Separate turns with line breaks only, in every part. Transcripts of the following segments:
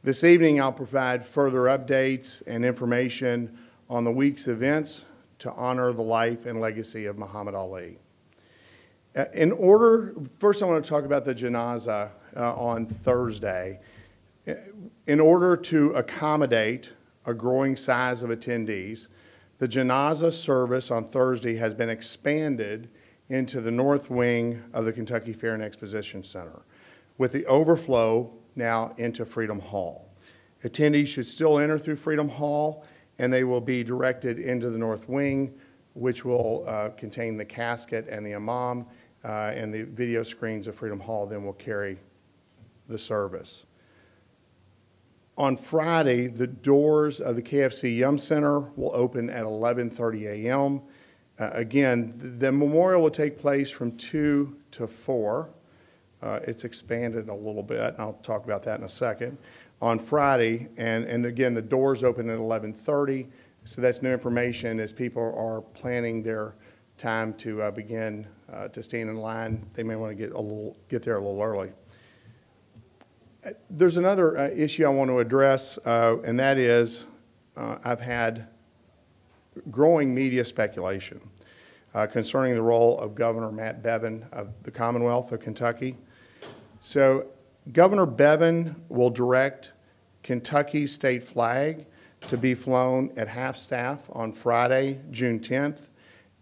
This evening, I'll provide further updates and information on the week's events to honor the life and legacy of Muhammad Ali. First I want to talk about the janazah on Thursday. In order to accommodate a growing size of attendees, the janazah service on Thursday has been expanded into the north wing of the Kentucky Fair and Exposition Center, with the overflow now into Freedom Hall. Attendees should still enter through Freedom Hall, and they will be directed into the north wing, which will contain the casket and the imam, and the video screens of Freedom Hall then will carry the service. On Friday, the doors of the KFC Yum Center will open at 11:30 a.m. Again, the memorial will take place from 2 to 4. It's expanded a little bit. I'll talk about that in a second. On Friday, and again, the doors open at 11:30, so that's new information as people are planning their time to begin to stand in line. They may want to get there a little early. There's another issue I want to address, and that is I've had growing media speculation concerning the role of Governor Matt Bevin of the Commonwealth of Kentucky. So Governor Bevin will direct Kentucky's state flag to be flown at half-staff on Friday, June 10th,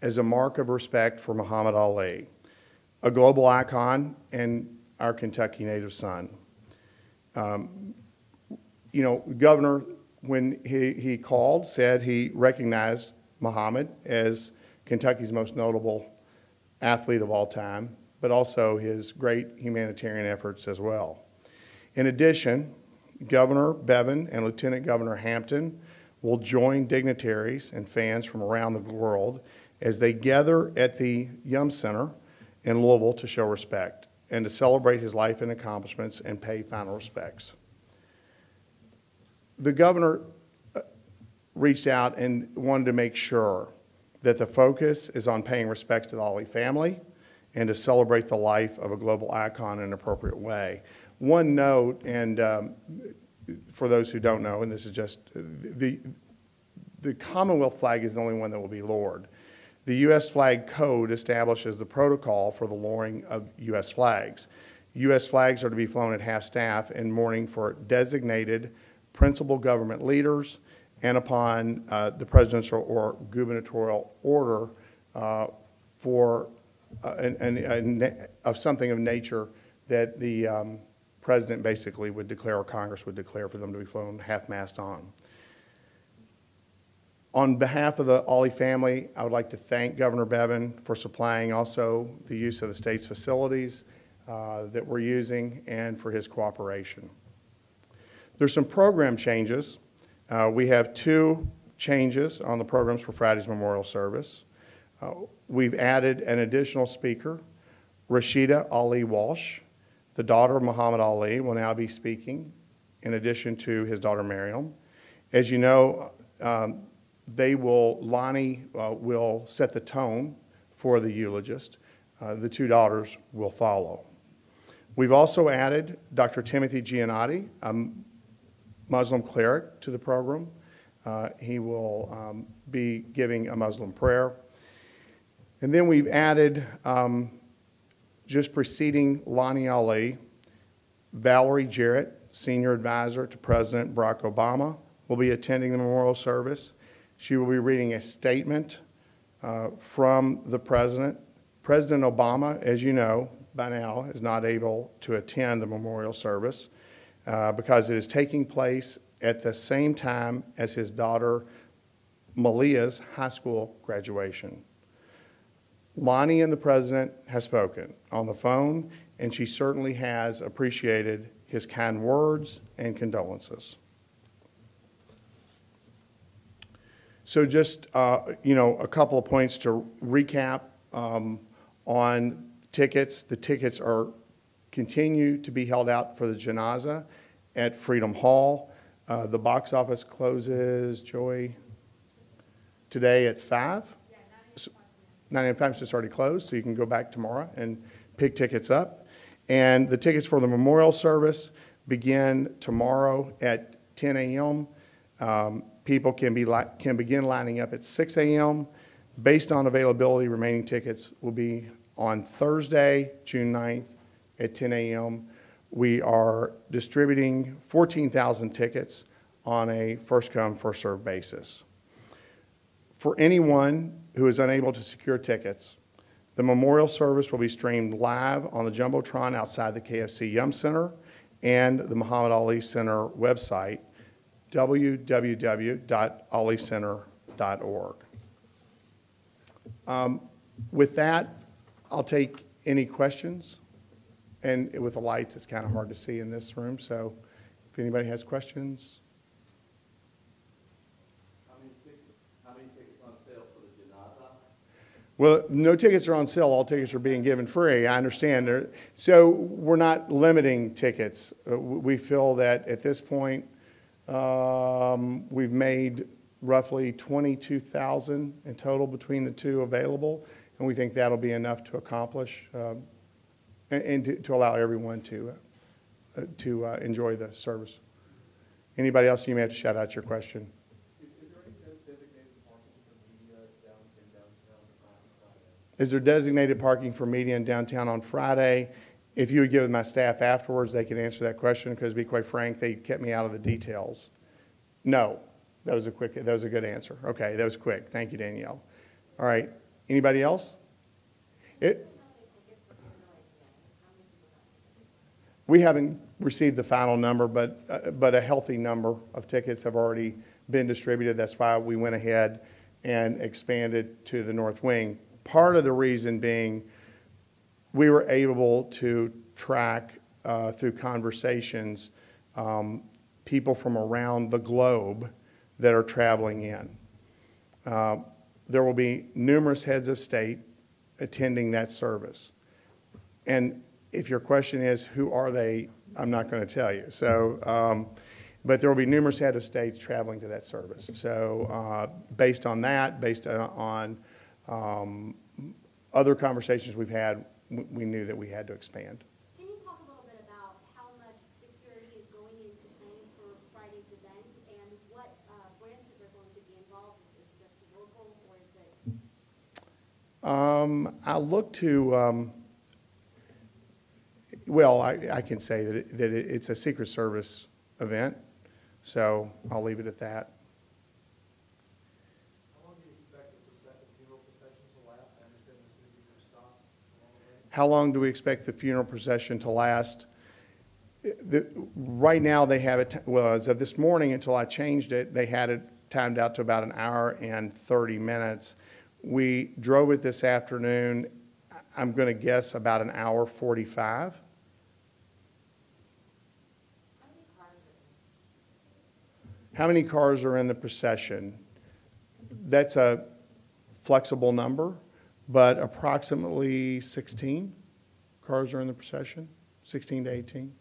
as a mark of respect for Muhammad Ali, a global icon and our Kentucky native son. You know, Governor, when he called, said he recognized Muhammad as Kentucky's most notable athlete of all time, but also his great humanitarian efforts as well. In addition, Governor Bevin and Lieutenant Governor Hampton will join dignitaries and fans from around the world as they gather at the Yum Center in Louisville to show respect and to celebrate his life and accomplishments and pay final respects. The governor reached out and wanted to make sure that the focus is on paying respects to the Ali family and to celebrate the life of a global icon in an appropriate way. One note, and for those who don't know, and this is just, the Commonwealth flag is the only one that will be lowered. The U.S. flag code establishes the protocol for the lowering of U.S. flags. U.S. flags are to be flown at half-staff in mourning for designated principal government leaders and upon the presidential or gubernatorial order for of something of nature that the president basically would declare or Congress would declare for them to be flown half-mast on. On behalf of the Ali family, I would like to thank Governor Bevin for supplying also the use of the state's facilities that we're using and for his cooperation. There's some program changes. We have 2 changes on the programs for Friday's memorial service. We've added an additional speaker, Rashida Ali Walsh, the daughter of Muhammad Ali, will now be speaking in addition to his daughter Miriam. As you know, Lonnie will set the tone for the eulogist. The 2 daughters will follow. We've also added Dr. Timothy Giannotti, a Muslim cleric, to the program. He will be giving a Muslim prayer. And then we've added, just preceding Lonnie Ali, Valerie Jarrett, Senior Advisor to President Barack Obama, will be attending the memorial service. She will be reading a statement from the President. President Obama, as you know by now, is not able to attend the memorial service because it is taking place at the same time as his daughter Malia's high school graduation. Lonnie and the President have spoken on the phone, and she certainly has appreciated his kind words and condolences. So just, you know, a couple of points to recap on tickets. The tickets continue to be held out for the janazah at Freedom Hall. The box office closes, Joey, today at 5? Yeah, 9 and 5 is just already closed, so you can go back tomorrow and pick tickets up. And the tickets for the memorial service begin tomorrow at 10 a.m. People can begin lining up at 6 a.m. Based on availability, remaining tickets will be on Thursday, June 9th at 10 a.m. We are distributing 14,000 tickets on a first-come, first-served basis. For anyone who is unable to secure tickets, the memorial service will be streamed live on the Jumbotron outside the KFC Yum Center and the Muhammad Ali Center website, www.alicenter.org. With that, I'll take any questions. And with the lights, it's kind of hard to see in this room, so if anybody has questions.
How many tickets on sale for the janaza?
Well, no tickets are on sale. All tickets are being given free. I understand. So we're not limiting tickets. We feel that at this point, we've made roughly 22,000 in total between the two available, and we think that'll be enough to accomplish and to allow everyone to enjoy the service. Anybody else? You may have to shout out your question.
Is there any designated parking for media downtown on Friday?
Is there designated parking for media in downtown on Friday? If you would give my staff afterwards, they can answer that question, because to be quite frank, they kept me out of the details. No. That was a good answer. Okay, that was quick. Thank you, Danielle. All right. Anybody else? We haven't received the final number, but a healthy number of tickets have already been distributed. That's why we went ahead and expanded to the North Wing. Part of the reason being we were able to track through conversations people from around the globe that are traveling in. There will be numerous heads of state attending that service. And if your question is, who are they, I'm not going to tell you. So, but there will be numerous heads of states traveling to that service. So based on that, based on other conversations we've had, we knew that we had to expand.
Can you talk a little bit about how much security is going into planning for Friday's event, and what branches are going to be involved? Is it just local, or is it?
I look to, well, I can say that it's a Secret Service event, so I'll leave it at that.
How long do you expect the funeral procession to last? I understand there's going to be some stops along the way.
How long do we expect the funeral procession to last? Right now they have it, well, as of this morning until I changed it, they had it timed out to about an hour and 30 minutes. We drove it this afternoon, I'm going to guess about an hour 45. How many cars are in the procession? That's a flexible number, but approximately 16 cars are in the procession, 16 to 18.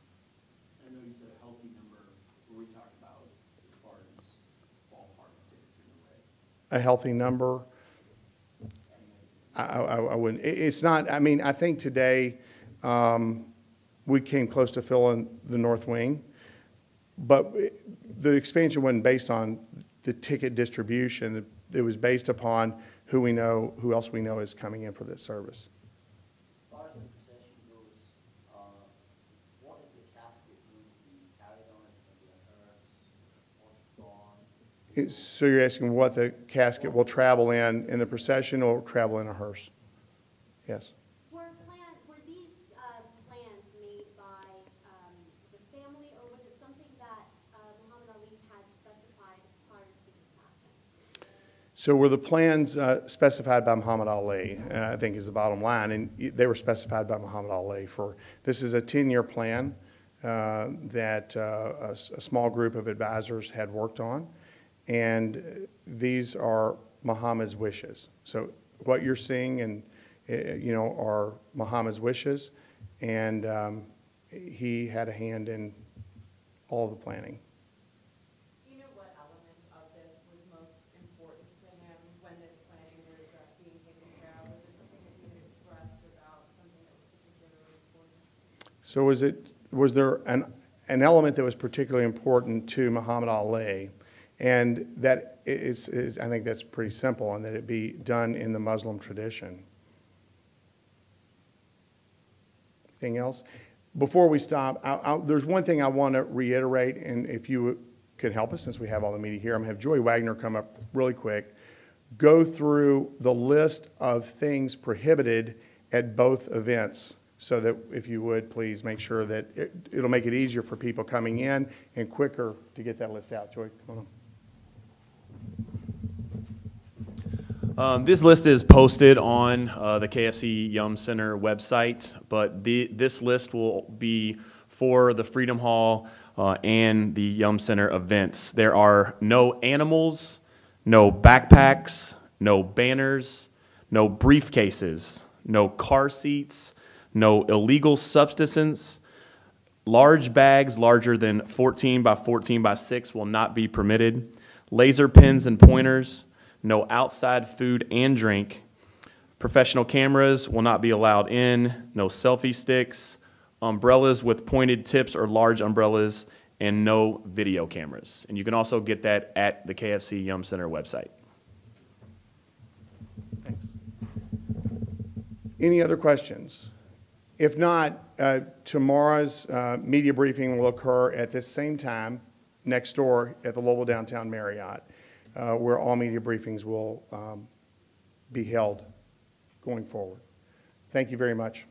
I know you said a healthy number. What are we talking about as far as ballpark tickets in the way?
A healthy number? I wouldn't. It's not, I mean, I think today we came close to filling the North Wing, but the expansion wasn't based on the ticket distribution. It was based upon who we know, who else we know is coming in for this service.
As far as the procession goes, what is the casket going to be carried on? Is it going to be a hearse, washed gone?
So you're asking what the casket will travel in the procession, or travel in a hearse? Yes.
Were these plans made by the family, or was it something that Muhammad Ali had specified prior to his passing?
So were the plans specified by Muhammad Ali, I think is the bottom line, and they were specified by Muhammad Ali for, this is a 10-year plan that a small group of advisors had worked on, and these are Muhammad's wishes. So what you're seeing and are Muhammad's wishes, and he had a hand in all the planning.
Do you know what element of this was most important to him when this planning was being taken care of? Was it something that he had expressed about something that was particularly important?
So was there an element that was particularly important to Muhammad Ali, and that is I think that's pretty simple, and that it be done in the Muslim tradition. Anything else? Before we stop, there's one thing I want to reiterate, and if you could help us, since we have all the media here, I'm going to have Joy Wagner come up really quick, go through the list of things prohibited at both events, so that if you would, please make sure that it'll make it easier for people coming in and quicker to get that list out. Joy, come on.
This list is posted on the KFC Yum Center website, but this list will be for the Freedom Hall and the Yum Center events. There are no animals, no backpacks, no banners, no briefcases, no car seats, no illegal substances. Large bags larger than 14 by 14 by 6 will not be permitted. Laser pens and pointers, no outside food and drink. Professional cameras will not be allowed in, no selfie sticks, umbrellas with pointed tips or large umbrellas, and no video cameras. And you can also get that at the KFC Yum Center website.
Thanks. Any other questions? If not, tomorrow's media briefing will occur at this same time next door at the Louisville Downtown Marriott, where all media briefings will be held going forward. Thank you very much.